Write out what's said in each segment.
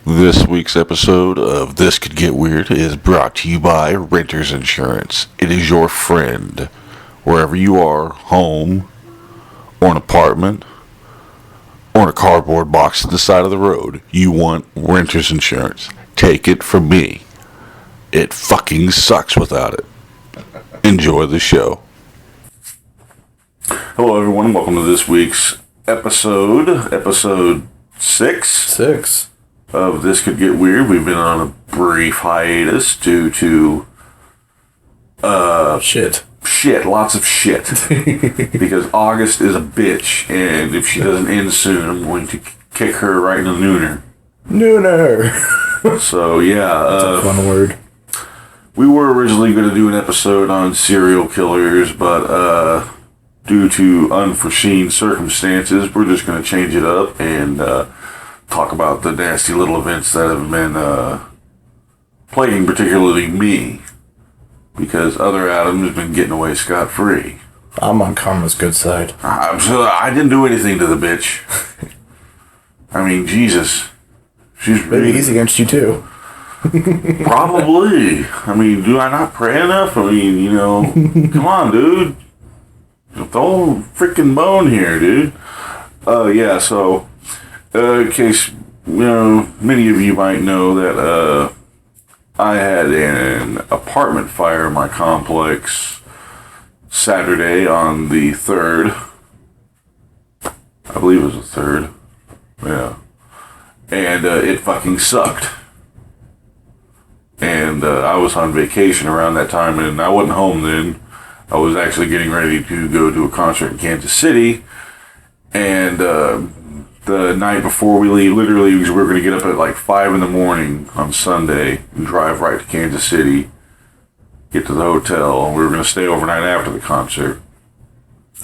This week's episode of This Could Get Weird is brought to you by Renters Insurance. It is your friend. Wherever you are, home, or an apartment, or in a cardboard box at the side of the road, you want Renters Insurance. Take it from me. It fucking sucks without it. Enjoy the show. Hello everyone, welcome to this week's episode 6 of This Could Get Weird. We've been on a brief hiatus due to lots of shit. Because August is a bitch, and if she doesn't end soon, I'm going to kick her right in the nooner. Nooner. So yeah, That's a fun word. we were originally going to do an episode on serial killers, but due to unforeseen circumstances, we're just going to change it up and talk about the nasty little events that have been plaguing particularly me, because other Adam's been getting away scot-free. I'm on Karma's good side. I didn't do anything to the bitch. I mean, Jesus. She's Maybe he's against you too. Probably. I mean, do I not pray enough? I mean, you know, come on, dude. Throw a freaking bone here, dude. Yeah, so, in case, you know, many of you might know that, I had an apartment fire in my complex Saturday on the 3rd. I believe it was the 3rd. Yeah. And it fucking sucked. And I was on vacation around that time, and I wasn't home then. I was actually getting ready to go to a concert in Kansas City. And the night before we leave, literally, we were going to get up at like 5 in the morning on Sunday and drive right to Kansas City, get to the hotel, and we were going to stay overnight after the concert.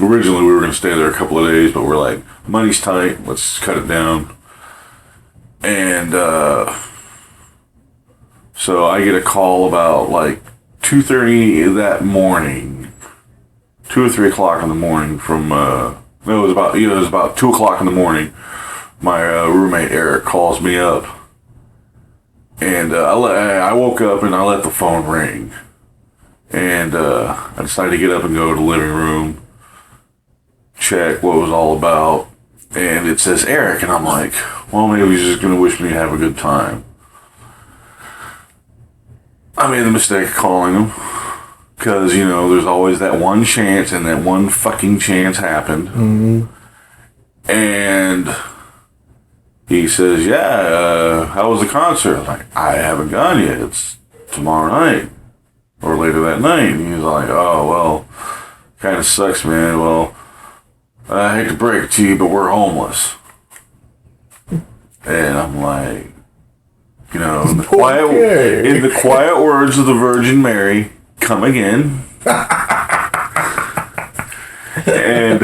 Originally, we were going to stay there a couple of days, but we're like, money's tight, let's cut it down. And so I get a call about like 2:30 that morning, 2 or 3 o'clock in the morning from, it was about 2 o'clock in the morning. My roommate Eric calls me up, and I woke up and I let the phone ring, and I decided to get up and go to the living room, check what it was all about, and it says Eric, and I'm like, well, maybe he's just gonna wish me to have a good time. I made the mistake of calling him, because, you know, there's always that one chance, and that one fucking chance happened. Mm-hmm. And he says, yeah, how was the concert? I'm like, I haven't gone yet. It's tomorrow night, or later that night. And he's like, oh, well, kind of sucks, man. Well, I hate to break it to you, but we're homeless. And I'm like, you know, in the quiet words of the Virgin Mary, come again. And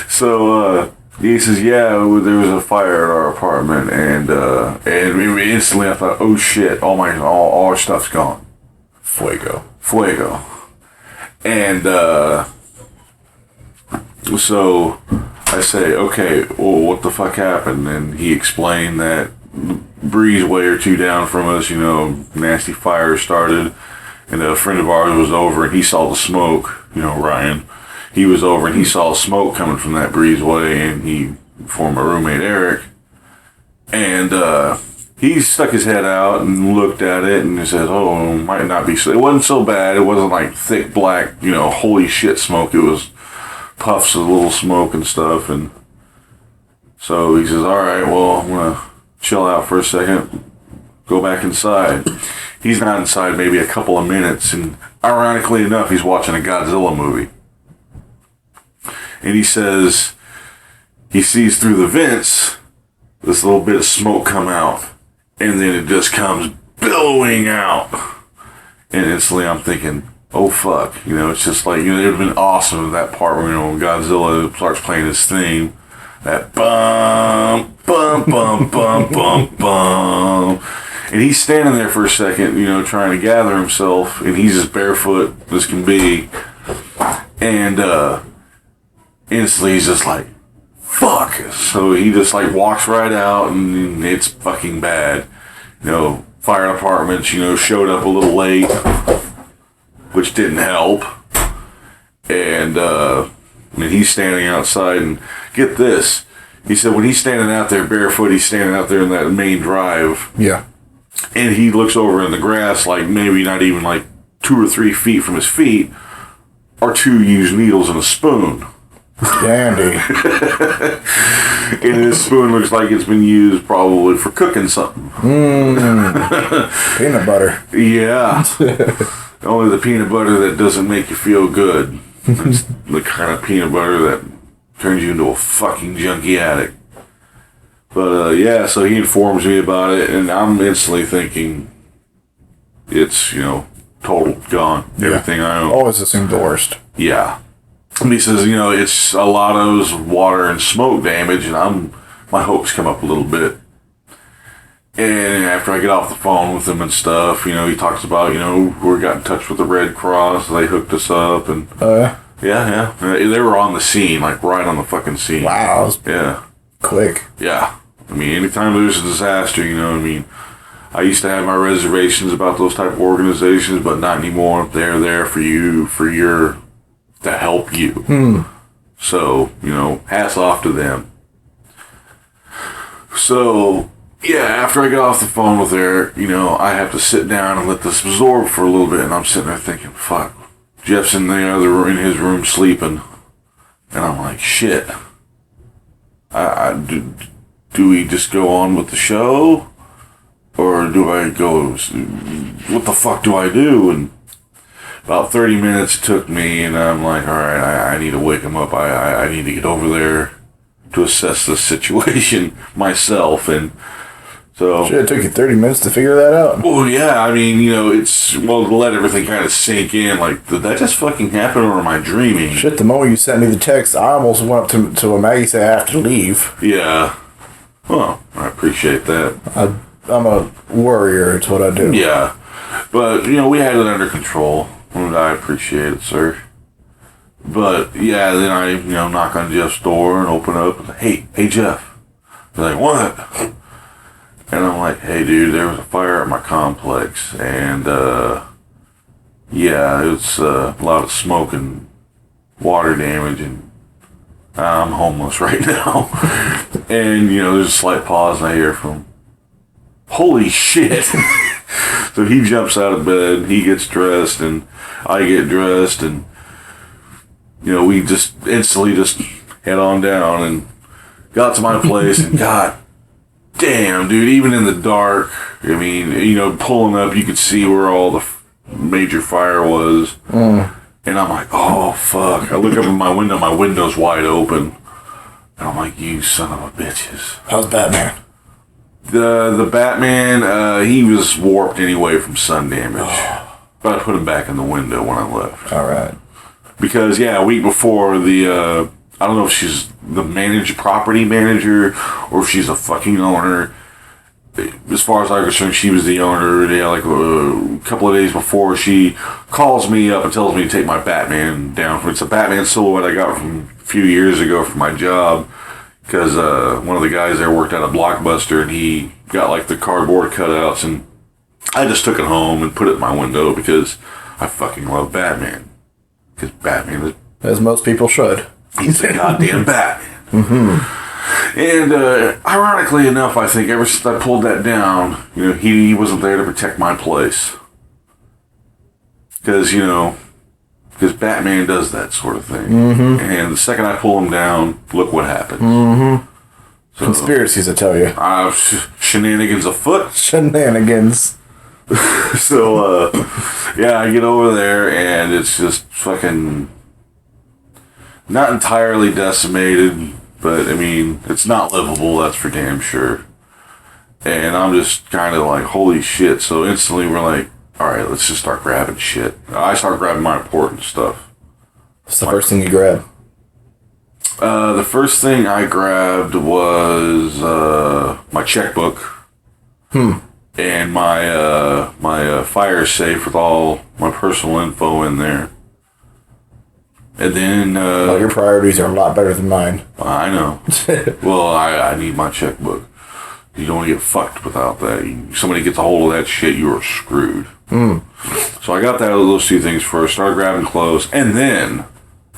so he says, yeah, there was a fire at our apartment, and instantly I thought, oh shit, all our stuff's gone. Fuego. And so I say, okay, well, what the fuck happened? And he explained that breezeway or two down from us, you know, nasty fire started, and a friend of ours was over and he saw the smoke, you know, Ryan. He was over and he saw smoke coming from that breezeway, and he informed my roommate Eric, and he stuck his head out and looked at it and he said, oh, might not be so. It wasn't so bad. It wasn't like thick black, you know, holy shit smoke. It was puffs of little smoke and stuff. And so he says, all right, well, I'm gonna chill out for a second, go back inside. He's not inside maybe a couple of minutes, and ironically enough, he's watching a Godzilla movie. And he says he sees through the vents this little bit of smoke come out, and then it just comes billowing out. And instantly I'm thinking, oh fuck, you know, it's just like, you know, it would have been awesome if that part where, you know, when Godzilla starts playing his theme, that bum, bum, bum, bum, bum, bum. And he's standing there for a second, you know, trying to gather himself, and he's as barefoot as can be. And instantly he's just like, fuck. So he just like walks right out, and it's fucking bad. Fire departments, showed up a little late, which didn't help. And he's standing outside, and get this. He said when he's standing out there barefoot, he's standing out there in that main drive. Yeah. And he looks over in the grass, like maybe not even like 2 or 3 feet from his feet, are 2 used needles and a spoon. Dandy. And this spoon looks like it's been used probably for cooking something. Peanut butter. Yeah. Only the peanut butter that doesn't make you feel good. It's the kind of peanut butter that turns you into a fucking junkie addict. But so he informs me about it, and I'm instantly thinking it's, total gone. Everything I own. Always assume the worst. Yeah. And he says, it's a lot of those water and smoke damage, and my hopes come up a little bit. And after I get off the phone with him and stuff, he talks about, we got in touch with the Red Cross, they hooked us up, and yeah, they were on the scene, like right on the fucking scene. Wow. Yeah. Quick. Yeah. Anytime there's a disaster, I used to have my reservations about those type of organizations, but not anymore. They're there for you, to help you. So, hats off to them. So, yeah, after I get off the phone with her, I have to sit down and let this absorb for a little bit, and I'm sitting there thinking, fuck, Jeff's in in his room sleeping, and I'm like, shit. Do we just go on with the show? Or do I go, what the fuck do I do? And about 30 minutes took me, and I'm like, all right, I need to wake him up. I need to get over there to assess the situation myself. And so... Shit, it took you 30 minutes to figure that out. Well, yeah, to let everything kind of sink in. Like, did that just fucking happen, or am I dreaming? Shit, the moment you sent me the text, I almost went up to Maggie said I have to leave. Yeah. Well, I appreciate that. I'm a warrior, it's what I do. Yeah. But, we had it under control. And I appreciate it, sir. But, yeah, then I, knock on Jeff's door and open up and say, hey, Jeff. He's like, what? And I'm like, hey, dude, there was a fire at my complex. And, it's a lot of smoke and water damage, and I'm homeless right now. And, there's a slight pause, and I hear from him, holy shit. So he jumps out of bed, he gets dressed, and I get dressed, and, we just instantly just head on down and got to my place, and God damn, dude, even in the dark, pulling up, you could see where all the major fire was. And I'm like, oh, fuck. I look up at my window's wide open. And I'm like, you son of a bitches. How's Batman? The Batman, he was warped anyway from sun damage. But I put him back in the window when I left. All right. Because, a week before, I don't know if she's the property manager or if she's a fucking owner. As far as I'm concerned, she was the owner. A couple of days before, she calls me up and tells me to take my Batman down. It's a Batman silhouette I got from a few years ago from my job. Because one of the guys there worked at a Blockbuster, and he got the cardboard cutouts, and I just took it home and put it in my window because I fucking love Batman. Because Batman is... As most people should. He's a goddamn Batman. And ironically enough, I think ever since I pulled that down, he wasn't there to protect my place. Because, because Batman does that sort of thing. And the second I pull him down, look what happens. So, conspiracies, I tell you. Shenanigans afoot. Shenanigans. So, I get over there, and it's just fucking not entirely decimated, but, it's not livable, that's for damn sure. And I'm just kind of like, holy shit. So instantly we're like, all right, let's just start grabbing shit. I start grabbing my important stuff. What's the first thing you grab? The first thing I grabbed was my checkbook. And my fire safe with all my personal info in there. And then Well, your priorities are a lot better than mine. I know. Well, I need my checkbook. You don't get fucked without that. Somebody gets a hold of that shit, you are screwed. So I got those two things first. Started grabbing clothes, and then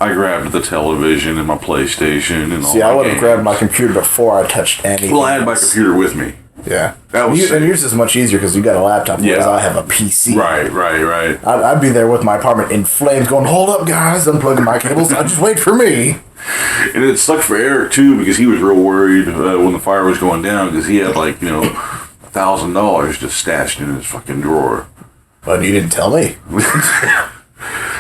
I grabbed the television and my PlayStation and all. See, I would have grabbed my computer before I touched anything. Well, I had my else. computer with me. Yeah, That was and yours is much easier because you got a laptop. Whereas Yeah. I have a PC. Right. I'd be there with my apartment in flames, going, "Hold up, guys! Unplugging my cables. Just wait for me." And it sucked for Eric too because he was real worried when the fire was going down because he had like $1,000 just stashed in his fucking drawer. But you didn't tell me.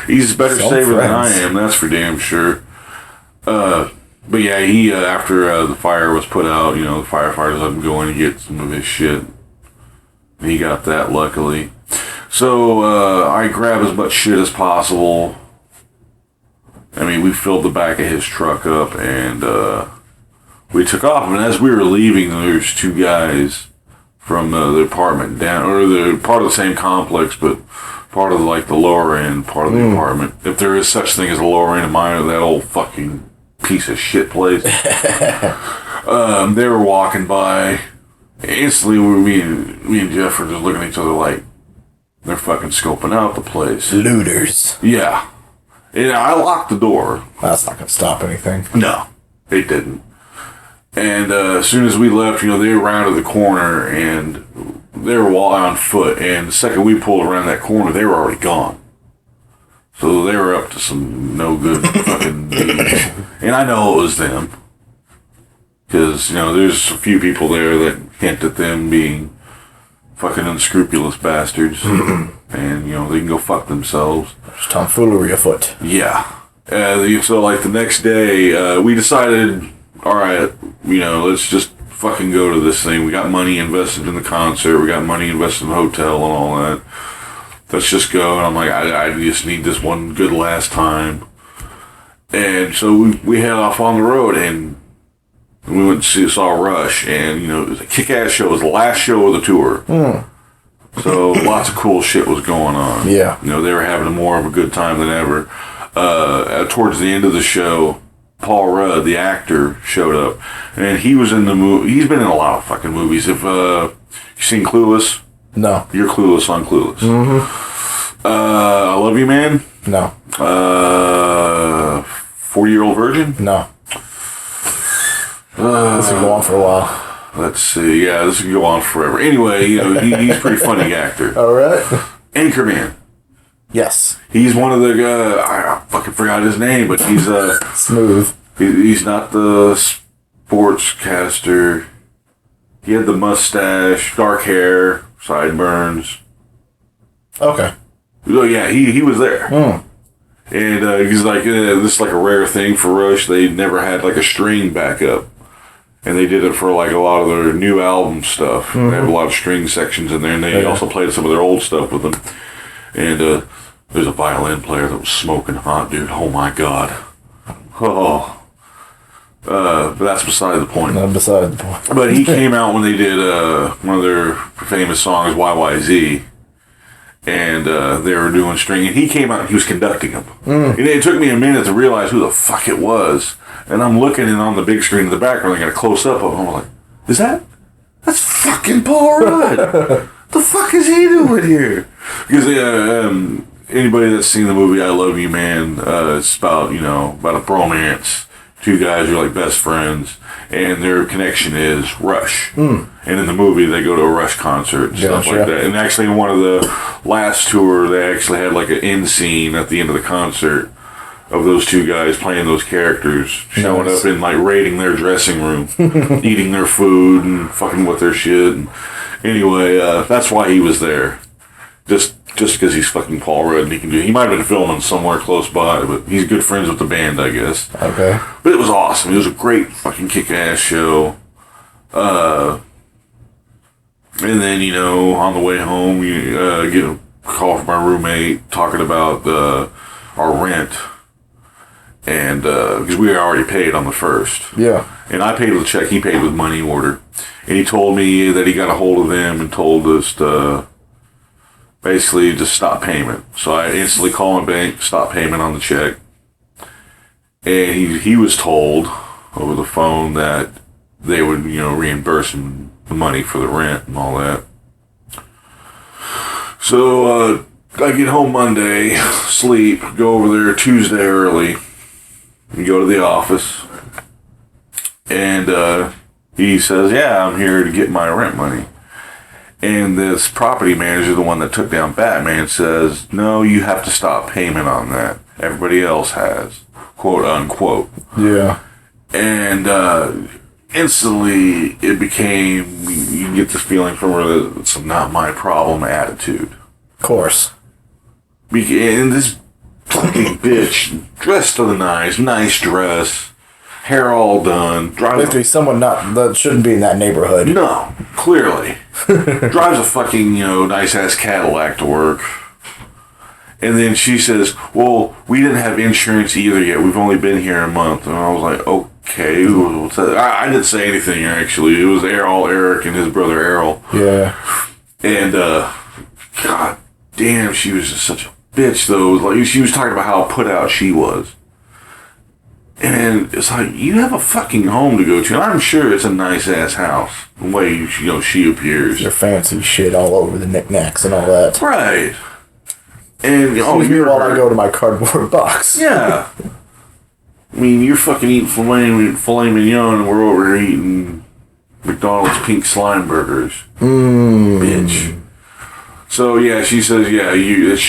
He's a better Some saver than I friends. am, that's for damn sure. But yeah, he after the fire was put out, the firefighters let him go in and get some of his shit. And he got that luckily. So I grabbed as much shit as possible. I mean, we filled the back of his truck up and we took off. And as we were leaving, there's two guys from the apartment down, or the part of the same complex, but part of like the lower end part of the apartment. If there is such thing as a lower end of mine, or that old fucking piece of shit place. They were walking by. Instantly, me and Jeff were just looking at each other like they're fucking scoping out the place. Looters. Yeah. And I locked the door. That's not gonna stop anything. No, it didn't. And as soon as we left, they rounded the corner and they were all on foot. And the second we pulled around that corner, they were already gone. So they were up to some no good fucking deeds. And I know it was them. Because, there's a few people there that hint at them being fucking unscrupulous bastards. And, they can go fuck themselves. There's tomfoolery afoot. Yeah. So, like, the next day, we decided, all right, let's just fucking go to this thing. We got money invested in the concert. We got money invested in the hotel and all that. Let's just go. And I'm like, I just need this one good last time. And so we head off on the road, and we went and saw Rush. And, it was a kick-ass show. It was the last show of the tour. So lots of cool shit was going on. Yeah. They were having more of a good time than ever. Towards the end of the show, Paul Rudd, the actor, showed up. And he was in the movie. He's been in a lot of fucking movies. If you seen Clueless? No. You're clueless on Clueless. I Love You, Man? No. 40-Year-Old Virgin? No. This will go on for a while. Let's see. Yeah, this can go on forever. Anyway, he's a pretty funny actor. All right. Anchorman. Yes. He's one of the I fucking forgot his name, but he's Smooth. he's not the sportscaster. He had the mustache, dark hair, sideburns. Okay. Oh yeah, he was there. And he's like, this is like a rare thing for Rush. They never had like a string backup. And they did it for like a lot of their new album stuff. They have a lot of string sections in there, and they also played some of their old stuff with them. And there's a violin player that was smoking hot, dude. Oh my god. Oh. But that's beside the point. Not beside the point. But he came out when they did one of their famous songs, YYZ. And they were doing string. And he came out and he was conducting them. And it took me a minute to realize who the fuck it was. And I'm looking and on the big screen in the background, I got a close up of him. I'm like, that's fucking Paul Rudd. The fuck is he doing here? Because anybody that's seen the movie I Love You, Man, it's about, about a bromance. Two guys are like best friends, and their connection is Rush. And in the movie, they go to a Rush concert and stuff like that. And actually, in one of the last tour, they actually had like an end scene at the end of the concert of those two guys playing those characters, showing up and like raiding their dressing room, eating their food and fucking with their shit. And anyway, that's why he was there. Just because he's fucking Paul Rudd and he might have been filming somewhere close by, but he's good friends with the band, I guess. Okay. But it was awesome. It was a great fucking kick-ass show. And then, on the way home, you get a call from my roommate talking about our rent. And because we were already paid on the 1st. Yeah. And I paid with a check, he paid with money order. And he told me that he got a hold of them and told us to basically just stop payment. So I instantly called my bank, stop payment on the check. And he was told over the phone that they would, reimburse him the money for the rent and all that. So, I get home Monday, sleep, go over there Tuesday early, and go to the office. And he says, yeah, I'm here to get my rent money. And this property manager, the one that took down Batman, says, no, you have to stop payment on that. Everybody else has. Quote, unquote. Yeah. And instantly, it became, you get this feeling from her that it's a not my problem attitude. Of course. And this fucking bitch, dressed to the nines, nice dress, hair all done. Basically, someone that shouldn't be in that neighborhood. No, clearly. Drives a fucking, nice-ass Cadillac to work. And then she says, well, we didn't have insurance either yet. We've only been here a month. And I was like, okay. What's that? I didn't say anything, actually. It was Eric and his brother Errol. Yeah. And, god damn, she was just such a bitch, though. Like, she was talking about how put out she was. And it's like, you have a fucking home to go to. And I'm sure it's a nice-ass house. The way, she appears. There's fancy shit all over the knickknacks and all that. Right. And, while I go to my cardboard box. Yeah. I mean, you're fucking eating filet mignon and we're over here eating McDonald's pink slime burgers. Bitch. So, yeah, she says, yeah,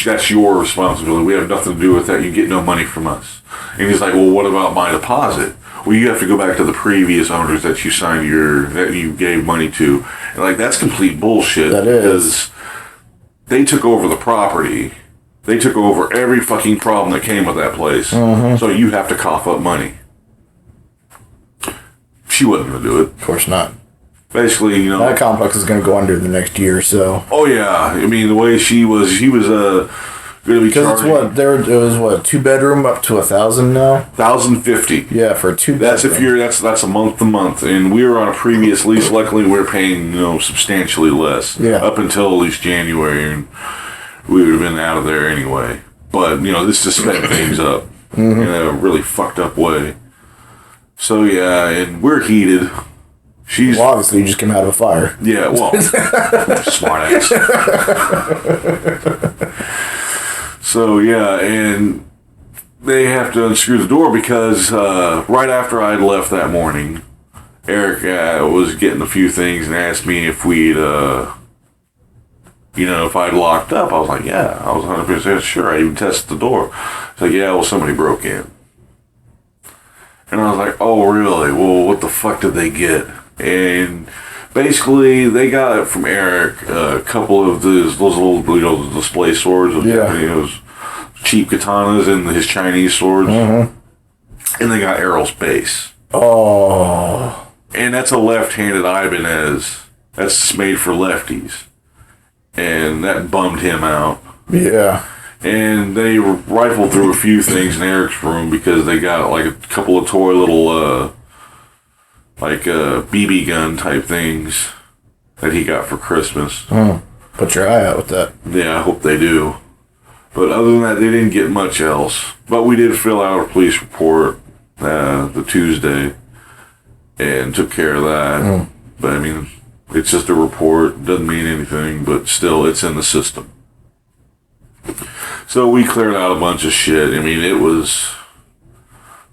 that's your responsibility. We have nothing to do with that. You get no money from us. And he's like, well, what about my deposit? Well, you have to go back to the previous owners that you signed that you gave money to. And, like, that's complete bullshit. That is. Because they took over the property. They took over every fucking problem that came with that place. Mm-hmm. So you have to cough up money. She wasn't going to do it. Of course not. Basically, that complex is going to go under the next year or so. Oh, yeah. I mean, the way she was going to be charging. Because it was 2-bedroom up to 1,000 now? 1,050. Yeah, for a 2-bedroom. That's a month to month. And we were on a previous lease. Luckily, we were paying, substantially less. Yeah. Up until at least January. And we would have been out of there anyway. But, this just sped things up in a really fucked up way. So, yeah, and we're heated. Well, obviously, you just came out of a fire. Yeah, well, smart ass. So, yeah, and they have to unscrew the door because right after I'd left that morning, Eric was getting a few things and asked me if we'd, if I'd locked up. I was like, yeah. I was 100% sure. I even tested the door. It's like, yeah, well, somebody broke in. And I was like, oh, really? Well, what the fuck did they get? And basically, they got it from Eric, a couple of those little, display swords. Yeah. Cheap katanas and his Chinese swords. Mm-hmm. And they got Errol's base. Oh. And that's a left-handed Ibanez. That's made for lefties. And that bummed him out. Yeah. And they rifled through a few things in Eric's room because they got like a couple of toy little, BB gun type things that he got for Christmas. Put your eye out with that. Yeah, I hope they do. But other than that, they didn't get much else. But we did fill out a police report the Tuesday and took care of that. But I mean, it's just a report. Doesn't mean anything, but still, it's in the system. So we cleared out a bunch of shit. I mean, it was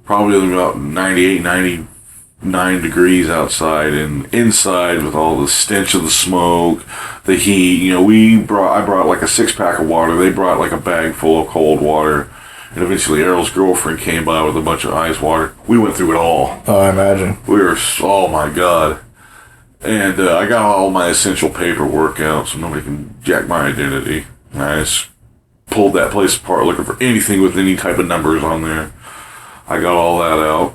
probably about 98, 99 degrees outside, and inside with all the stench of the smoke, the heat. I brought like a 6-pack of water. They brought like a bag full of cold water. And eventually Errol's girlfriend came by with a bunch of ice water. We went through it all. Oh, I imagine. Oh my God. And I got all my essential paperwork out so nobody can jack my identity. I just pulled that place apart looking for anything with any type of numbers on there. I got all that out.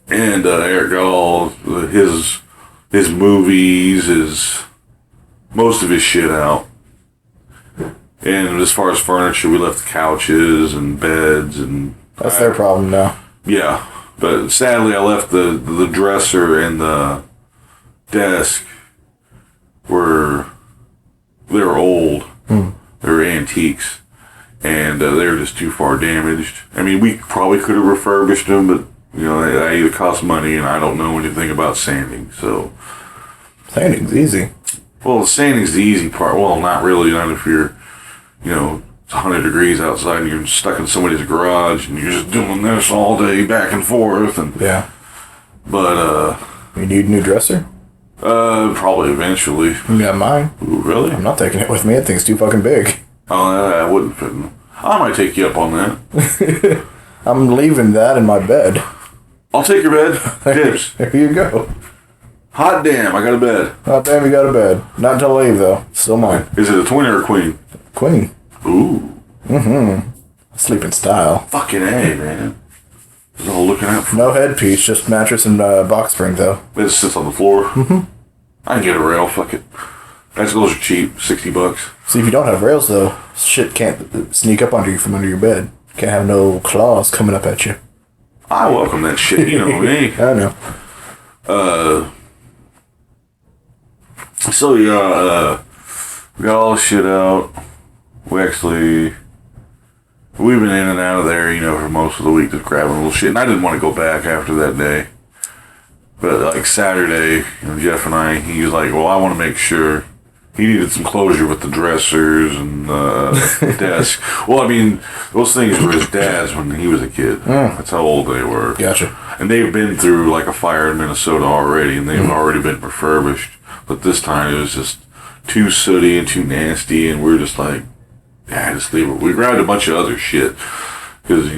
And Eric got all his movies, most of his shit out. And as far as furniture, we left the couches and beds and... That's their problem now. Yeah. But sadly, I left the dresser and the desk they were old. They were antiques. and they were just too far damaged. I mean, we probably could have refurbished them, but you know, that either cost money, and I don't know anything about sanding. So Sanding's easy. well, the sanding's the easy part. Well, not really. Not if you're, you know, it's 100 degrees outside and you're stuck in somebody's garage and you're just doing this all day back and forth. And Yeah. but You need a new dresser? probably eventually. You got mine. Ooh, really? I'm not taking it with me. That thing's too fucking big. Oh, that wouldn't fit. I might take you up on that. I'm leaving that in my bed. I'll take your bed. Tips. There you go. Hot damn, I got a bed. Oh, damn, you got a bed. Not until I leave, though. Still mine. Is it a twin or a queen? Queen. Ooh, Sleep in style. fucking A, man. Just all looking out for No headpiece, just mattress and box spring, though. it. Sits on the floor. I can get a rail. Fuck it. Those are cheap. $60. See, if you don't have rails, though, shit can't sneak up under you from under your bed. Can't have no claws coming up at you. I welcome that shit. You know me. I know. So yeah, we got all the shit out. We've been in and out of there, you know, for most of the week, just grabbing a little shit. And I didn't want to go back after that day. But like Saturday, you know, Jeff and I, he was like, well, I want to make sure. He needed some closure with the dressers and desk. Well, I mean, those things were his dad's when he was a kid. That's how old they were. Gotcha. And they've been through like a fire in Minnesota already, and they've already been refurbished. But this time it was just too sooty and too nasty, and we're just like, yeah, just leave it. We grabbed a bunch of other shit because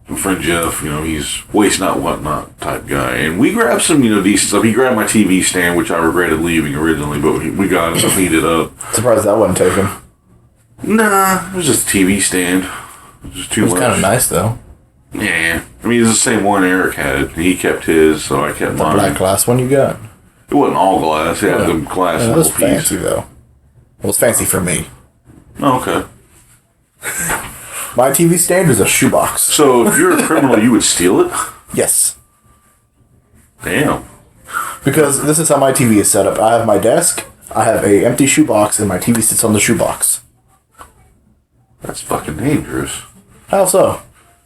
my friend Jeff, you know, he's waste not, want not type guy, and we grabbed some, you know, decent stuff. He grabbed my TV stand, which I regretted leaving originally, but we got it to clean it up. Surprised that wasn't taken. Nah, it was just a TV stand. It was just too It was much. kind of nice, though. Yeah, I mean, it's the same one Eric had. He kept his, so I kept The mine. black glass one you got. It wasn't all glass. It had Yeah. the glass It little was piece. fancy, though. It was fancy for me. Oh, okay. My TV stand is a shoebox. So if you're a criminal, you would steal it? Yes. Damn. Because this is how my TV is set up. I have my desk, I have a empty shoebox, and my TV sits on the shoebox. That's fucking dangerous. How so?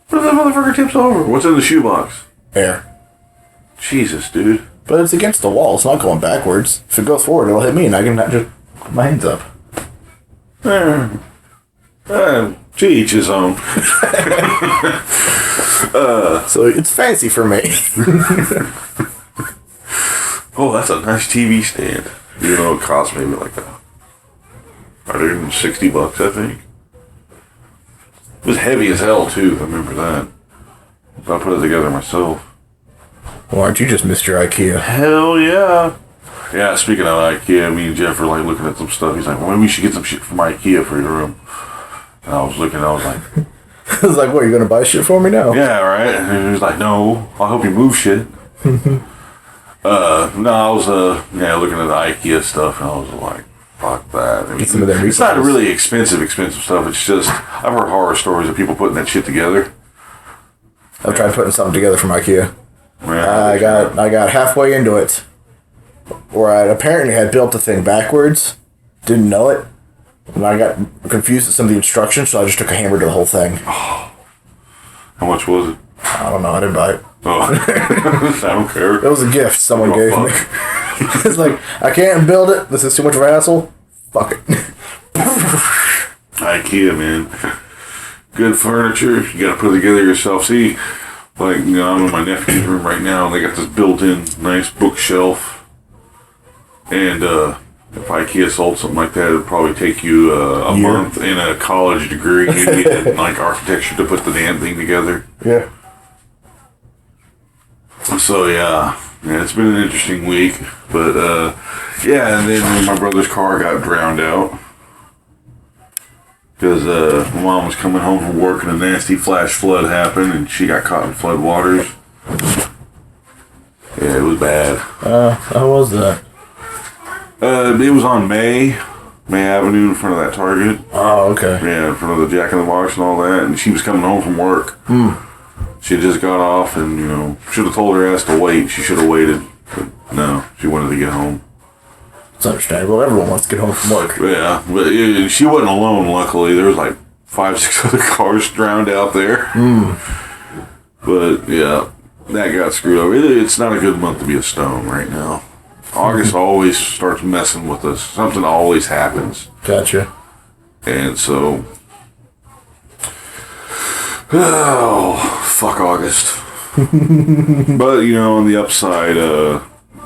What if that motherfucker tips over? What's in the shoebox? Air. Jesus, dude. But it's against the wall. It's not going backwards. If it goes forward, it'll hit me, and I can just put my hands up. To each his own. So it's fancy for me. Oh, that's a nice TV stand. You know, it cost maybe like $160, I think. It was heavy as hell, too. I remember that. I put it together myself. Well, aren't you just Mr. IKEA? Hell yeah. Yeah, speaking of IKEA, me and Jeff were like looking at some stuff. He's like, well, maybe we should get some shit from IKEA for your room. And I was looking, I was like, I was like, what, you gonna buy shit for me now? yeah, right. And he was like, no, I'll help you move shit. No, I was looking at the IKEA stuff, and I was like, fuck that. I mean, Get some of their it's not meatballs. really expensive stuff. It's just, I've heard horror stories of people putting that shit together. I've tried putting something together from IKEA. Yeah, I got halfway into it, where I apparently had built the thing backwards, didn't know it, and I got confused with some of the instructions, so I just took a hammer to the whole thing. How much was it? I don't know, I didn't buy it. Oh, I don't care. It was a gift someone Oh, gave fuck. me. It's like, I can't build it, this is too much of a hassle, fuck it. IKEA, man. Good furniture. You gotta put it together yourself. See, like, you know, I'm in my nephew's room right now, and they got this built-in nice bookshelf. And if IKEA sold something like that, it'd probably take you a Year. month and a college degree in like architecture to put the damn thing together. Yeah. So yeah, it's been an interesting week. But yeah, and then my brother's car got drowned out. Because my mom was coming home from work and a nasty flash flood happened and she got caught in flood waters. Yeah, it was bad. How was that? It was on May Avenue in front of that Target. Oh, okay. Yeah, in front of the Jack in the Box and all that. And she was coming home from work. She had just got off and, you know, should have told her ass to wait. She should have waited. But no, she wanted to get home. It's understandable. Everyone wants to get home from work. Yeah, but she wasn't alone, luckily. There was like 5, 6 other cars drowned out there. But yeah, that got screwed over. It's not a good month to be a stone right now. August always starts messing with us. Something always happens. Gotcha. And so, oh, fuck August. But, you know, on the upside,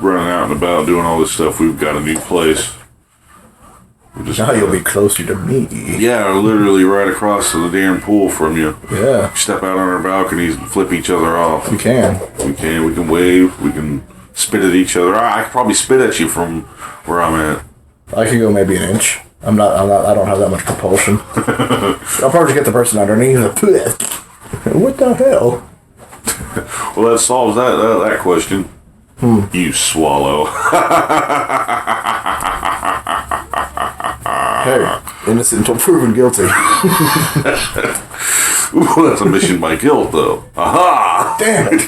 running out and about, doing all this stuff, we've got a new place. Now you'll be closer to me. Yeah, literally right across the damn pool from you. Yeah. Step out on our balconies and flip each other off. You can. We can wave, we can spit at each other. I could probably spit at you from where I'm at. I can go maybe an inch. I don't have that much propulsion. I'll probably get the person underneath. What the hell? Well, that solves that question. You swallow. Hey, innocent until proven guilty. Ooh, that's a mission by guilt, though. Aha! Damn it.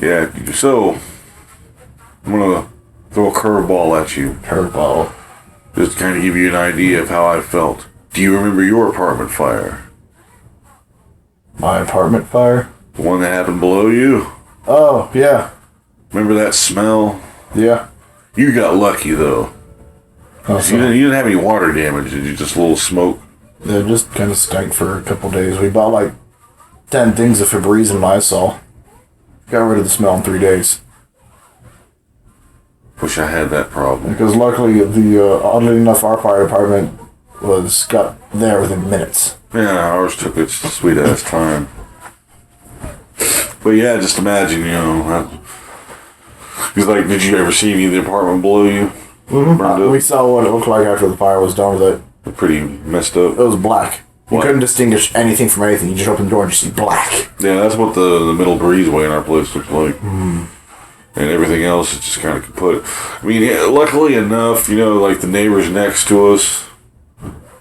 Yeah, so I'm gonna throw a curveball at you. Curveball. Just to kind of give you an idea of how I felt. Do you remember your apartment fire? My apartment fire? The one that happened below you? Oh, yeah. Remember that smell? Yeah. You got lucky, though. Oh, You didn't have any water damage, did you? Just a little smoke? It just kind of stank for a couple days. We bought like 10 things of Febreze and Lysol. Got rid of the smell in 3 days. Wish I had that problem. Because luckily, oddly enough, our fire department got there within minutes. Yeah, ours took its sweet ass time. But yeah, just imagine, you know. He's like, did you ever see any of the apartment below you? Burned up? We saw what it looked like after the fire was done with it. They're pretty messed up. It was black. You What? couldn't distinguish anything from anything. You just open the door and just see black. Yeah, that's what the middle breezeway in our place looks like. And everything else is just kind of kaput. I mean, yeah, luckily enough, you know, like the neighbors next to us,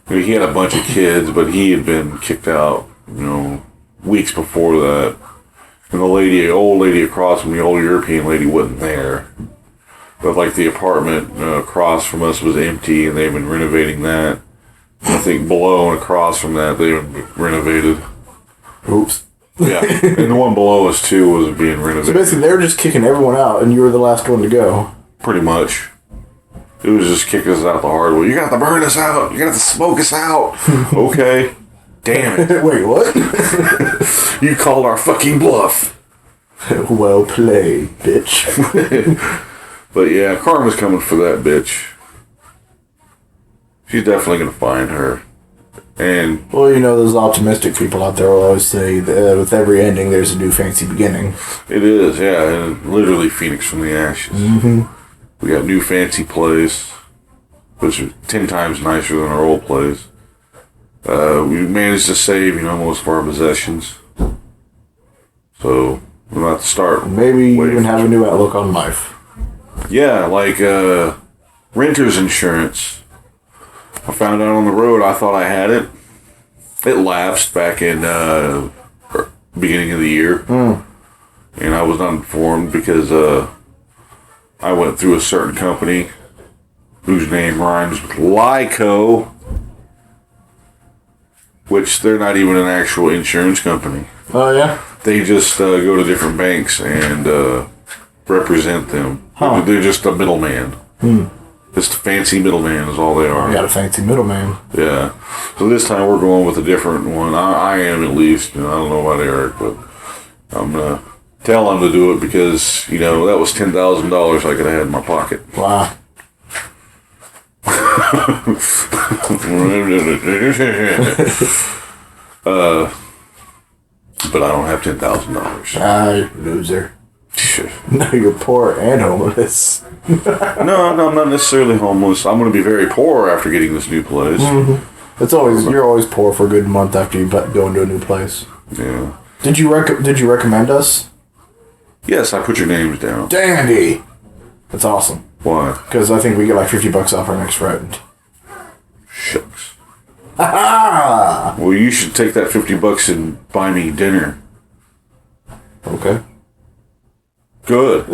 I mean, he had a bunch of kids, but he had been kicked out, you know, weeks before that. And the old lady across from the old European lady wasn't there. But like the apartment across from us was empty and they've been renovating that. I think below and across from that they've been renovated. Oops. Yeah, and the one below us too was being renovated. So basically, they were just kicking everyone out, and you were the last one to go. Pretty much. It was just kicking us out the hard way. You got to burn us out. You got to smoke us out. Okay. Damn it. Wait, what? You called our fucking bluff. Well played, bitch. But yeah, karma's coming for that bitch. She's definitely going to find her. And Well, you know, those optimistic people out there will always say that with every ending, there's a new fancy beginning. it is, yeah. And literally Phoenix from the ashes. We got new fancy place, which is 10 times nicer than our old place. We managed to save, you know, most of our possessions. So, we're about to start. Maybe you waiting even for- have a new outlook on life. Yeah, like renter's insurance. I found out on the road, I thought I had it. It lapsed back in beginning of the year. And I was not informed because I went through a certain company whose name rhymes with Lyco, which they're not even an actual insurance company. Oh, yeah? They just go to different banks and represent them. Huh. They're just a middleman. Just a fancy middleman is all they You are. got a fancy middleman. Yeah. So this time we're going with a different one. I am at least. You know, I don't know about Eric, but I'm going to tell him to do it because, you know, that was $10,000 I could have had in my pocket. Wow. But I don't have $10,000. Ah, loser. No, you're poor and homeless. No, I'm not necessarily homeless. I'm going to be very poor after getting this new place. You're always poor for a good month after you go into a new place. Yeah. Did you recommend us? Yes, I put your names down. Dandy! That's awesome. Why? Because I think we get like $50 off our next friend. Shucks. Ah! Well, you should take that $50 and buy me dinner. Okay. Good.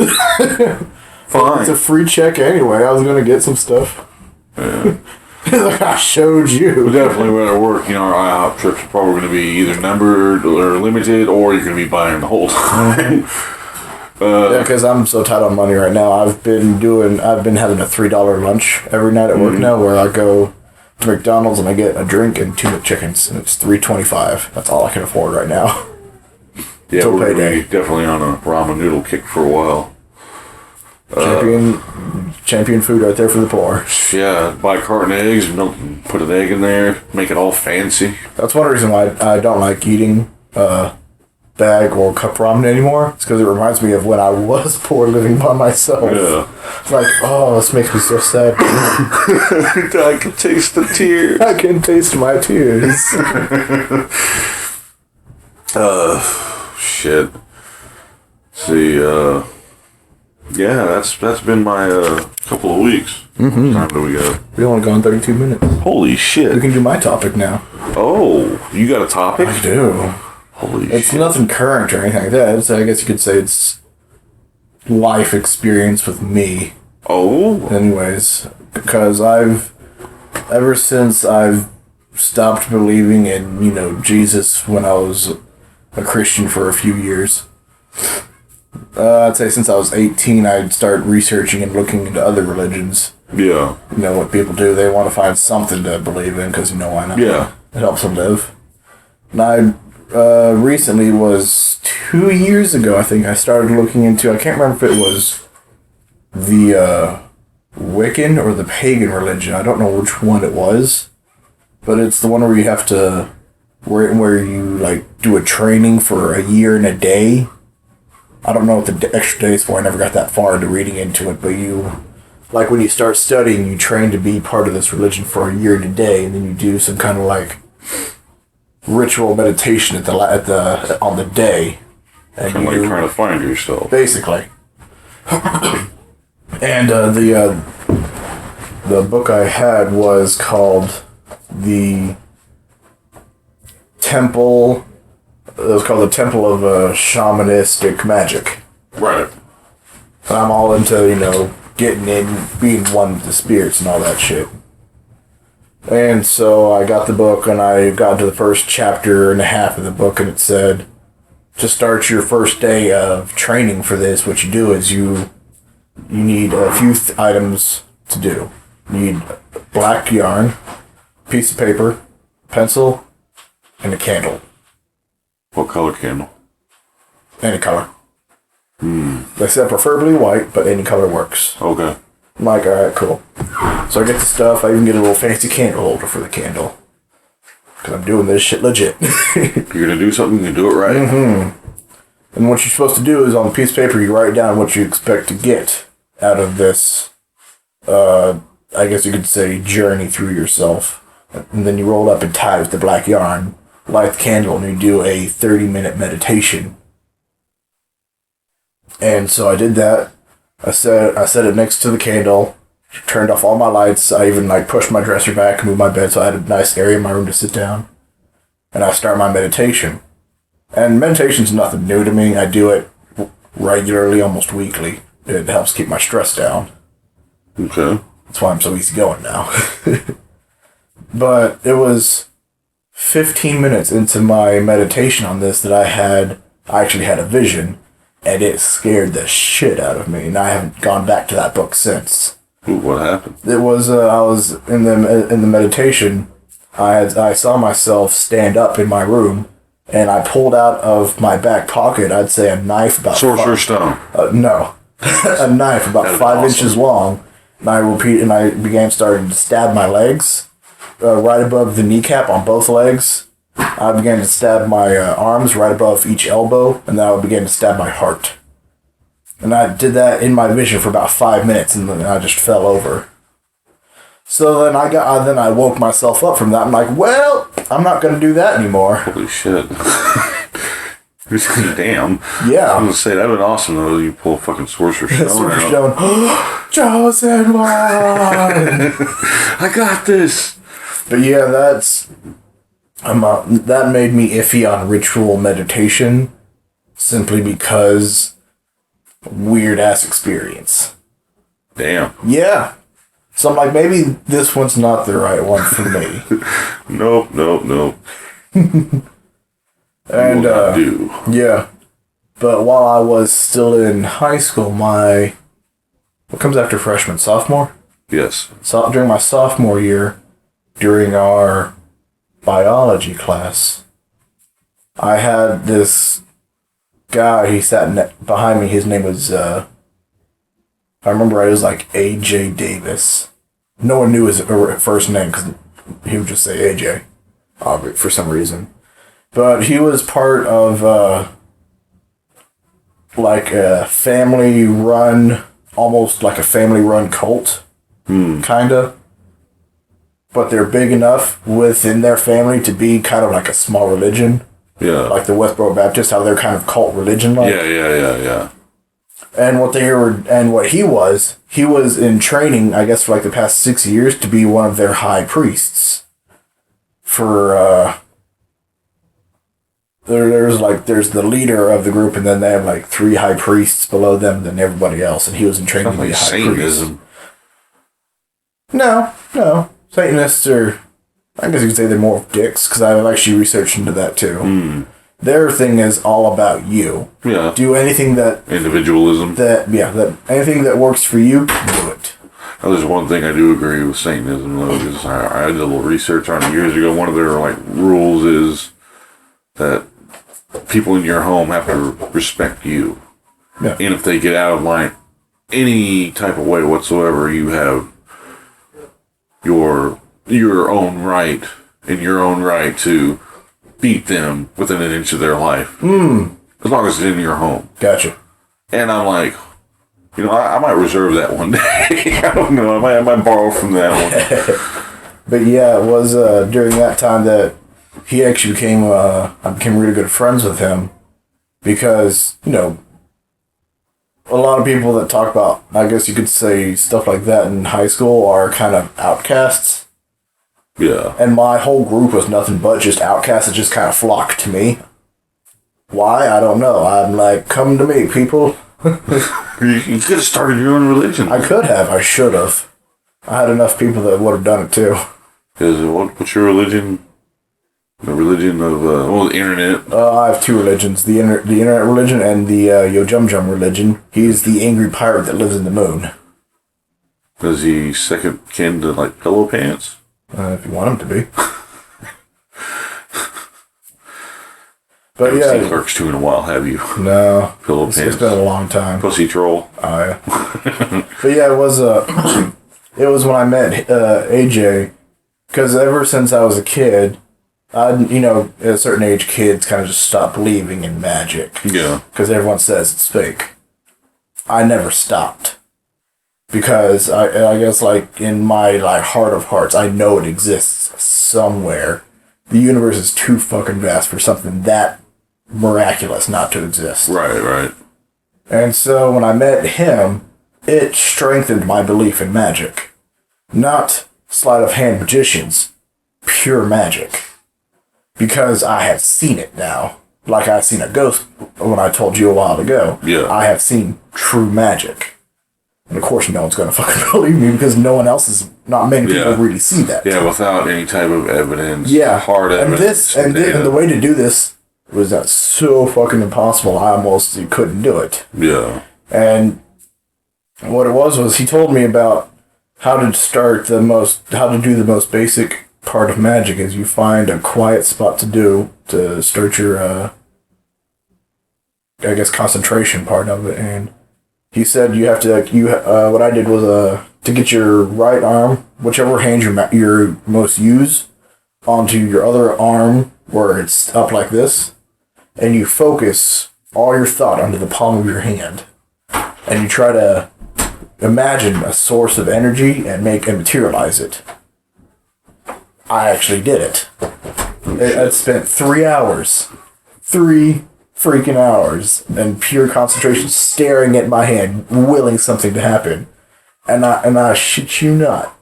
fine. It's a free check anyway. I was gonna get some stuff. Yeah. Like I showed But you. definitely when at work, our IHOP trips are probably going to be either numbered or limited, or you're going to be buying the whole time. Yeah, because I'm so tight on money right now. I've been having a $3 lunch every night at work now, where I go to McDonald's and I get a drink and 2 McChickens, and it's $3.25. That's all I can afford right now. Yeah, Till we're going payday. to be definitely on a ramen noodle kick for a while. Champion food right there for the poor. Yeah, buy a carton of eggs, put an egg in there, make it all fancy. That's one reason why I don't like eating bag or cup ramen anymore. It's because it reminds me of when I was poor living by myself. Yeah. It's like, oh, this makes me so sad. I can taste the tears. I can taste my tears. Shit. See, yeah, that's been my couple of weeks. Mm-hmm. What time do we go? We only gone 32 minutes. Holy We shit. can do my topic now. Oh, you got a topic? I do. Holy It's shit. nothing current or anything like that. I guess you could say it's life experience with me. Oh, Anyways, because ever since I've stopped believing in, Jesus when I was a Christian for a few years. I'd say since I was 18, I'd start researching and looking into other religions. yeah. What people do, they want to find something to believe in because, why not? Yeah. It helps them live. And I recently was 2 years ago, I think, I started looking into, I can't remember if it was the Wiccan or the pagan religion. I don't know which one it was. But it's the one where you have to, where you, do a training for a year and a day. I don't know what the extra days for. I never got that far into reading into it, but when you start studying, you train to be part of this religion for a year and a day, and then you do some kind of ritual meditation on the day, and Kind of like trying to find yourself. basically. And the book I had was called the Temple. It was called the Temple of Shamanistic Magic. Right. And I'm all into, getting in, being one with the spirits and all that shit. And so I got the book and I got to the first chapter and a half of the book, and it said, to start your first day of training for this, what you do is you need a few items to do. You need black yarn, piece of paper, pencil, and a candle. What color candle? Any color. They said preferably white, but any color works. Okay. I'm like, alright, cool. So I get the stuff. I even get a little fancy candle holder for the candle. Because I'm doing this shit legit. If you're going to do something, you do it right. Mm-hmm. And what you're supposed to do is on a piece of paper, you write down what you expect to get out of this, I guess you could say, journey through yourself. And then you roll up and tie it with the black yarn, light the candle, and you do a 30-minute meditation. And so I did that. I set it next to the candle, turned off all my lights. I even pushed my dresser back, moved my bed so I had a nice area in my room to sit down. And I start my meditation. And meditation's nothing new to me. I do it regularly, almost weekly. It helps keep my stress down. Okay. That's why I'm so easygoing now. But it was 15 minutes into my meditation on this that I actually had a vision, and it scared the shit out of me, and I haven't gone back to that book since. Ooh, what happened? It was I was in the meditation. I saw myself stand up in my room, and I pulled out of my back pocket, I'd say, a knife about Sorcerer's Stone. no, a knife about That'd be 5 awesome. inches long, and I began starting to stab my legs, right above the kneecap on both legs. I began to stab my arms right above each elbow, and then I began to stab my heart. And I did that in my vision for about 5 minutes, and then I just fell over. So then I woke myself up from that. I'm like, well, I'm not going to do that anymore. Holy shit. Damn. I'm Yeah. going to say, that would be awesome, though. You pull a fucking Sorcerer's Stone Sorcerer's out. Stone. Chosen one. I got this. But yeah, that made me iffy on ritual meditation, simply because weird ass experience. Damn. Yeah. So I'm like, maybe this one's not the right one for me. Nope. And Will not do. yeah. But while I was still in high school, what comes after freshman? Sophomore? Yes. So during my sophomore year, during our biology class, I had this guy, he sat behind me, his name was, I remember it was like AJ Davis. No one knew his first name because he would just say AJ, for some reason. But he was part of, like a family-run, almost like a family-run cult, kinda. But they're big enough within their family to be kind of like a small religion. Yeah. Like the Westboro Baptist, how they're kind of cult religion like. Yeah. And what he was in training, I guess, for like the past 6 years to be one of their high priests. For, there's the leader of the group, and then they have like 3 high priests below them, than everybody else, and he was in training to be a high Satanism. priest. No. Satanists are, I guess you could say they're more dicks, because I've actually researched into that too. Their thing is all about you. Yeah. Do anything that... Individualism. Anything that works for you, do it. Now, there's one thing I do agree with Satanism, though, because I did a little research on it years ago. One of their, like, rules is that people in your home have to respect you. Yeah. And if they get out of line any type of way whatsoever, you have your own right to beat them within an inch of their life. As long as it's in your home. Gotcha. And I'm like, I might reserve that one day. I don't know. I might borrow from that one. But yeah, it was during that time that he actually I became really good friends with him, because, a lot of people that talk about, I guess you could say, stuff like that in high school are kind of outcasts. Yeah. And my whole group was nothing but just outcasts that just kind of flocked to me. Why? I don't know. I'm like, come to me, people. You could have started your own religion. I could have. I should have. I had enough people that would have done it too. Because what's your religion? The religion of, the internet. I have 2 religions. The internet religion and the Yo Jum Jum religion. He's the angry pirate that lives in the moon. Is he second kin to, like, Pillow Pants? If you want him to be. But yeah. Seen Clerks 2 in a while, have you? No. Pillow Pants. It's been a long time. Pussy Troll. Oh, yeah. But yeah, it was when I met AJ, because ever since I was a kid, at a certain age, kids kind of just stop believing in magic. Yeah. Because everyone says it's fake. I never stopped. Because I guess, like, in my, like, heart of hearts, I know it exists somewhere. The universe is too fucking vast for something that miraculous not to exist. Right. And so when I met him, it strengthened my belief in magic. Not sleight of hand magicians, pure magic. Because I have seen it now. Like I seen a ghost when I told you a while ago. Yeah. I have seen true magic. And of course no one's going to fucking believe me, because not many people really see that. Yeah, without any type of evidence. Yeah. Hard evidence. And the way to do this was not so fucking impossible, I almost couldn't do it. Yeah. And what it was he told me about how to do the most basic part of magic is you find a quiet spot to start your, concentration part of it. And he said you have to, what I did was, to get your right arm, whichever hand you most use, onto your other arm where it's up like this, and you focus all your thought onto the palm of your hand. And you try to imagine a source of energy and materialize it. I actually did it. I spent 3 hours. 3 freaking hours in pure concentration staring at my hand, willing something to happen. And I shit you not,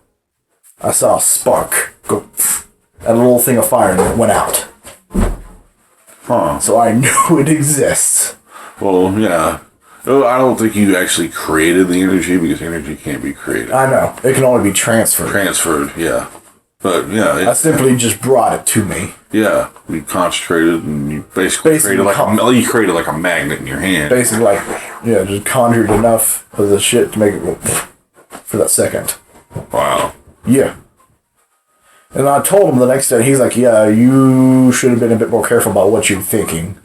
I saw a spark go, and a little thing of fire, and it went out. Huh. So I know it exists. Well, yeah. No, I don't think you actually created the energy because energy can't be created. I know. It can only be transferred. Transferred, yeah. But yeah, I simply just brought it to me. yeah, you concentrated and you basically created like a magnet in your hand. Basically, like, yeah, just conjured enough of the shit to make it go for that second. Wow. Yeah. And I told him the next day, he's like, yeah, you should have been a bit more careful about what you're thinking.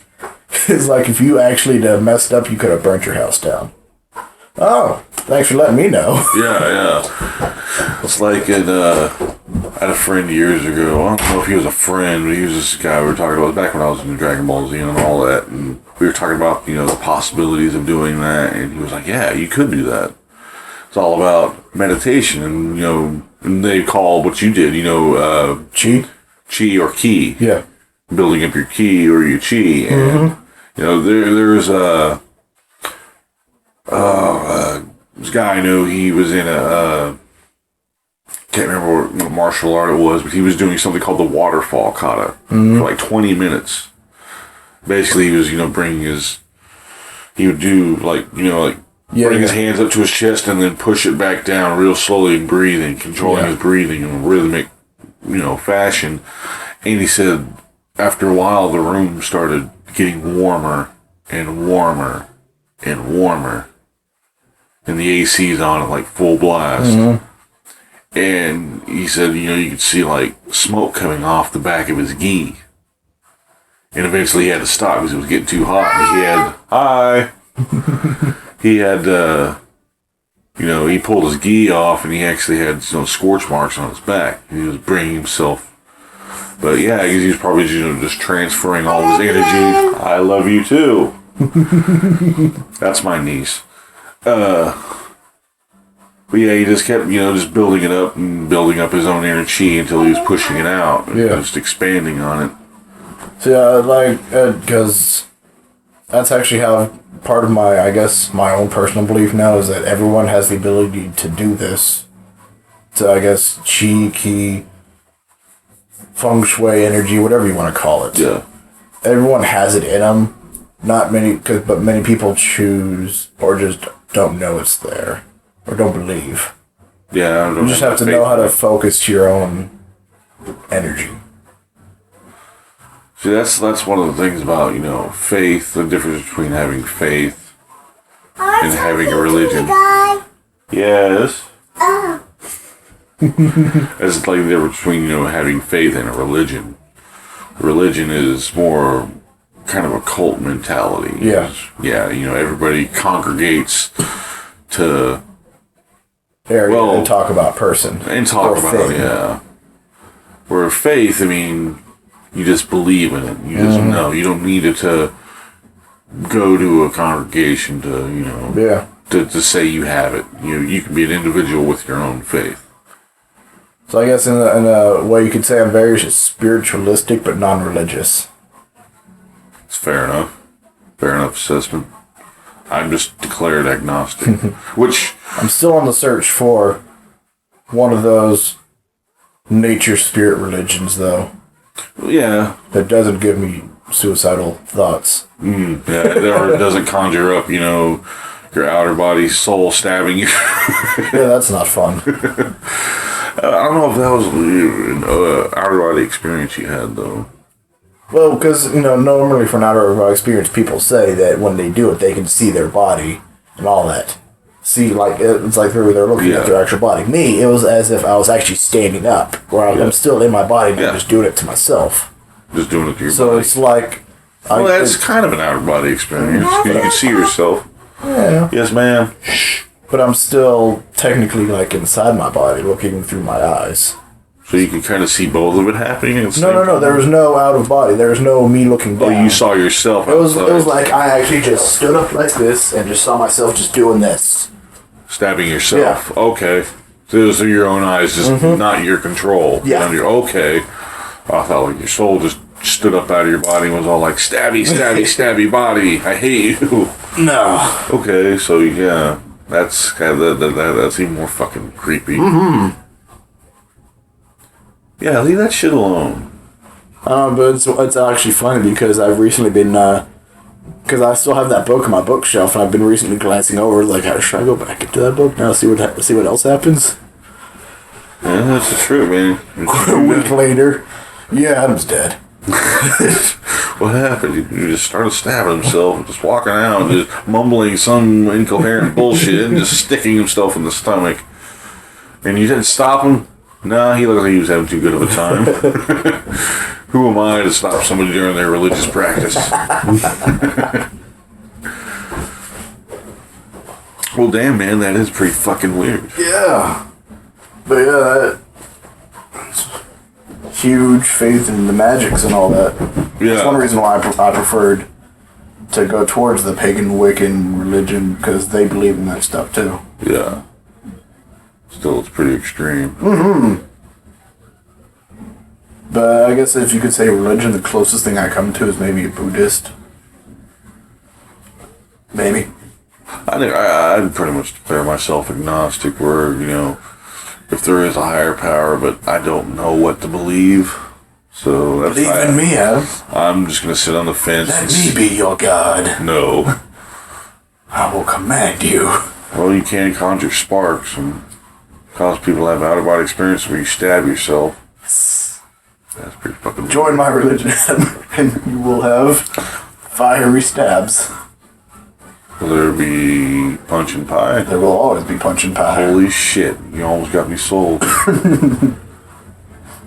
It's like, if you actually messed up, you could have burnt your house down. Oh, thanks for letting me know. Yeah. It's like I had a friend years ago. I don't know if he was a friend, but he was this guy we were talking about back when I was in Dragon Ball Z and all that. And we were talking about, the possibilities of doing that. And he was like, yeah, you could do that. It's all about meditation. And, and they call what you did, chi or ki. Yeah. Building up your ki or your chi. And, there's this guy I knew, he was in can't remember what martial art it was, but he was doing something called the waterfall kata for like 20 minutes. Basically, he was, he would do bring his hands up to his chest and then push it back down real slowly and breathing, controlling his breathing in a rhythmic, fashion. And he said after a while, the room started getting warmer and warmer and warmer. And the AC's on at like full blast. And he said, you could see like smoke coming off the back of his gi. And eventually he had to stop because it was getting too hot. And he had, he pulled his gi off and he actually had scorch marks on his back. And he was bringing himself. But yeah, he was probably just transferring all his energy. I love you too. That's my niece. But yeah, he just kept, just building it up and building up his own inner chi until he was pushing it out and just expanding on it. So yeah, because that's actually how part of my own personal belief now is that everyone has the ability to do this. So I guess chi, ki, feng shui, energy, whatever you want to call it. Yeah. Everyone has it in them. Not many, but many people choose or just don't know it's there. Or don't believe. Yeah, you just have to know how to focus to your own energy. See, that's one of the things about, faith, the difference between having faith and having a religion. Yes. It's like the difference between, having faith and a religion. Religion is more kind of a cult mentality. Yeah. Yeah, everybody congregates to area and talk about person. And talk about it, yeah. Where faith, you just believe in it. You just know. You don't need it to go to a congregation to, to say you have it. You can be an individual with your own faith. So I guess in a way you could say I'm very spiritualistic but non-religious. It's fair enough. Fair enough assessment. I'm just declared agnostic. Which... I'm still on the search for one of those nature spirit religions, though. Yeah. That doesn't give me suicidal thoughts. Yeah, or it doesn't conjure up, your outer body soul stabbing you. Yeah, that's not fun. I don't know if that was an outer body experience you had, though. Well, because, normally for an outer body experience, people say that when they do it, they can see their body and all that. See, it's like they're looking at their actual body. Me, it was as if I was actually standing up, where I'm still in my body, and I'm just doing it to myself. Just doing it to your body. So it's like... Well, that's kind of an outer body experience. You can see yourself. Yeah. Yes, ma'am. Shh. But I'm still technically, inside my body, looking through my eyes. So you can kind of see both of it happening at the same time? No. There was no out of body. There was no me looking down. Oh, you saw yourself outside. It was like I actually just stood up like this and just saw myself just doing this. Stabbing yourself. Yeah. Okay. So it was through your own eyes, just not your control. Yeah. Okay. I thought your soul just stood up out of your body and was all like, stabby, stabby, stabby body. I hate you. No. Okay, so yeah. That's that's even more fucking creepy. Yeah, leave that shit alone. But it's actually funny because I've recently been Because I still have that book on my bookshelf, and I've been recently glancing over, like, should I go back into that book now, see what else happens? Yeah, that's the truth, man. A week later, yeah, Adam's dead. What happened? He just started stabbing himself, just walking out, just mumbling some incoherent bullshit, and just sticking himself in the stomach. And you didn't stop him? Nah, he looked like he was having too good of a time. Who am I to stop somebody during their religious practice? Well, damn, man, that is pretty fucking weird. Yeah. But yeah, huge faith in the magics and all that. Yeah. That's one reason why I preferred to go towards the pagan Wiccan religion, because they believe in that stuff too. Yeah. Still, it's pretty extreme. Mm-hmm. But I guess if you could say religion, the closest thing I come to is maybe a Buddhist. Maybe. I'd pretty much declare myself agnostic, where, you know, if there is a higher power, but I don't know what to believe. So that's Believe in me, Adam. I'm just going to sit on the fence. Let me be your God. No. I will command you. Well, you can conjure sparks and cause people to have out-of-body experience where you stab yourself. That's pretty fucking weird. Join my religion, Adam, and you will have fiery stabs. Will there be punch and pie? There will always be punch and pie. Holy shit, you almost got me sold.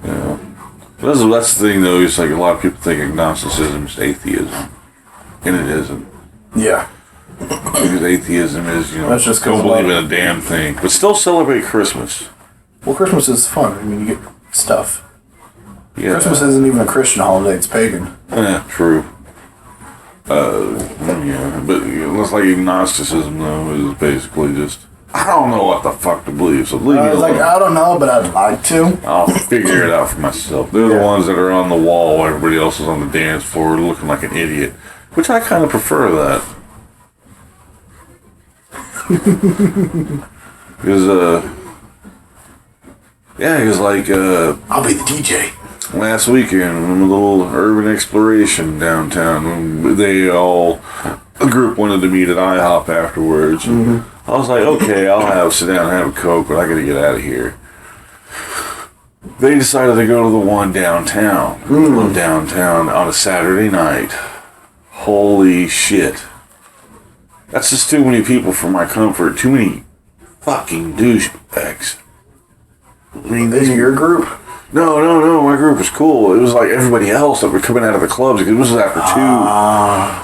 Yeah. That's the thing, though, is like a lot of people think agnosticism is atheism. And it isn't. Yeah. Because atheism is, you know, That's just 'cause don't believe in a damn thing. But still celebrate Christmas. Well, Christmas is fun. I mean, you get stuff. Yeah. Christmas isn't even a Christian holiday, it's pagan. Yeah, true. Yeah, but you know, it's like agnosticism, though, is basically just, I don't know what the fuck to believe, so leave me I was alone. like, I don't know, but I'd like to. I'll figure it out for myself. They're the ones that are on the wall while everybody else is on the dance floor looking like an idiot, which I kind of prefer that. Because, like, I'll be the DJ. last weekend, a little urban exploration downtown. A group wanted to meet at IHOP afterwards. Mm-hmm. I was like, okay, I'll sit down and have a Coke, but I gotta get out of here. They decided to go to the one downtown. Downtown on a Saturday night. Holy shit. That's just too many people for my comfort. Too many fucking douchebags. I mean, In your group? No. My group was cool. It was like everybody else that were coming out of the clubs. It was after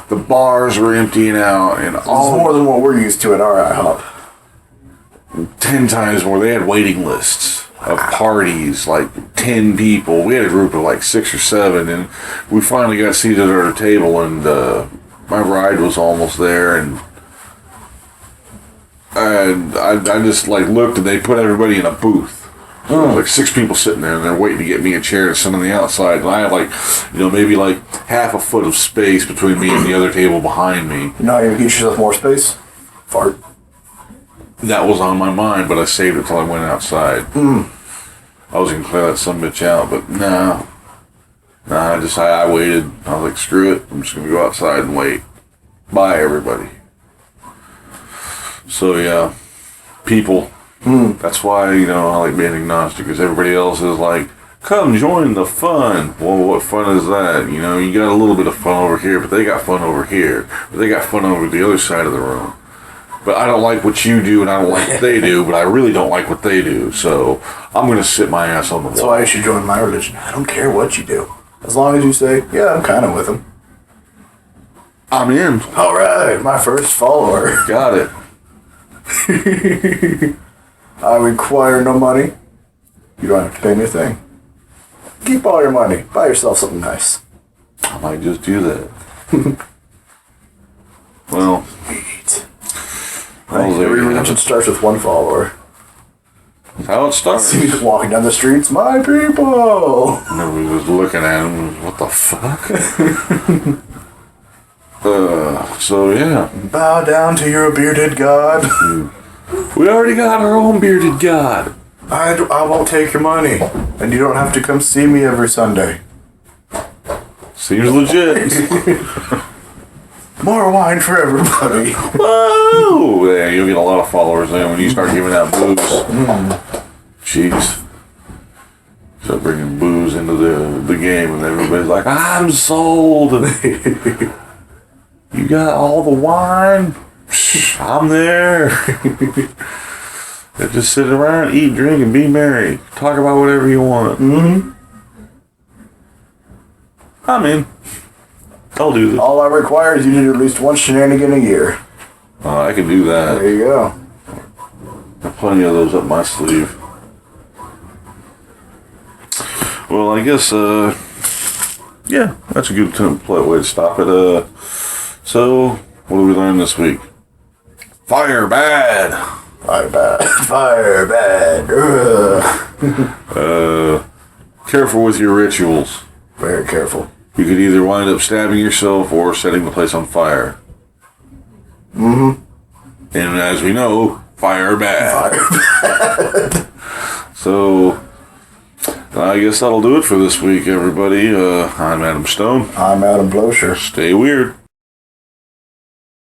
2. The bars were emptying out, and It's more than what we're used to at our IHOP. 10 times more. They had waiting lists of parties, like 10 people. We had a group of like 6 or 7, and we finally got seated at our table, and my ride was almost there, and I just like looked, and they put everybody in a booth. So like 6 people sitting there, and they're waiting to get me a chair to sit on the outside. And I have like, you know, maybe like half a foot of space between me and the other table behind me. You know how you get yourself more space? Fart. That was on my mind, but I saved it till I went outside. I was gonna clear that sumbitch out, but no. I waited. I was like, screw it. I'm just gonna go outside and wait. Bye, everybody. So yeah, people. That's why, you know, I like being agnostic, because everybody else is like, come join the fun. Well, what fun is that? You know, you got a little bit of fun over here, but they got fun over here. But they got fun over the other side of the room. But I don't like what you do, and I don't like what they do, but I really don't like what they do. So I'm going to sit my ass on the wall. That's why you should join my religion. I don't care what you do. As long as you say, yeah, I'm kind of with them. I'm in. All right, my first follower. Got it. I require no money. You don't have to pay me a thing. Keep all your money. Buy yourself something nice. I might just do that. Well, Sweet. well, there Every you have religion it. starts with one follower. That's how it starts. See me walking down the streets, my people. And everybody was looking at him. What the fuck? So yeah. Bow down to your bearded god. We already got our own bearded god. I won't take your money. And you don't have to come see me every Sunday. Seems legit. More wine for everybody. Whoa! Yeah, you'll get a lot of followers then when you start giving out booze. Jeez. Start bringing booze into the game, and everybody's like, I'm sold. And you got all the wine? I'm there. They just sit around, eat, drink, and be merry. Talk about whatever you want. Mm-hmm. I'm in. I'll do this. All I require is you to do at least one shenanigan a year. I can do that. There you go. Got plenty of those up my sleeve. Well, I guess, yeah, that's a good way to stop it. So, what did we learn this week? Fire bad. Fire bad. Fire bad. Careful with your rituals. Very careful. You could either wind up stabbing yourself or setting the place on fire. Mm-hmm. And as we know, fire bad. Fire bad. So, I guess that'll do it for this week, everybody. I'm Adam Stone. I'm Adam Blocher. Stay weird.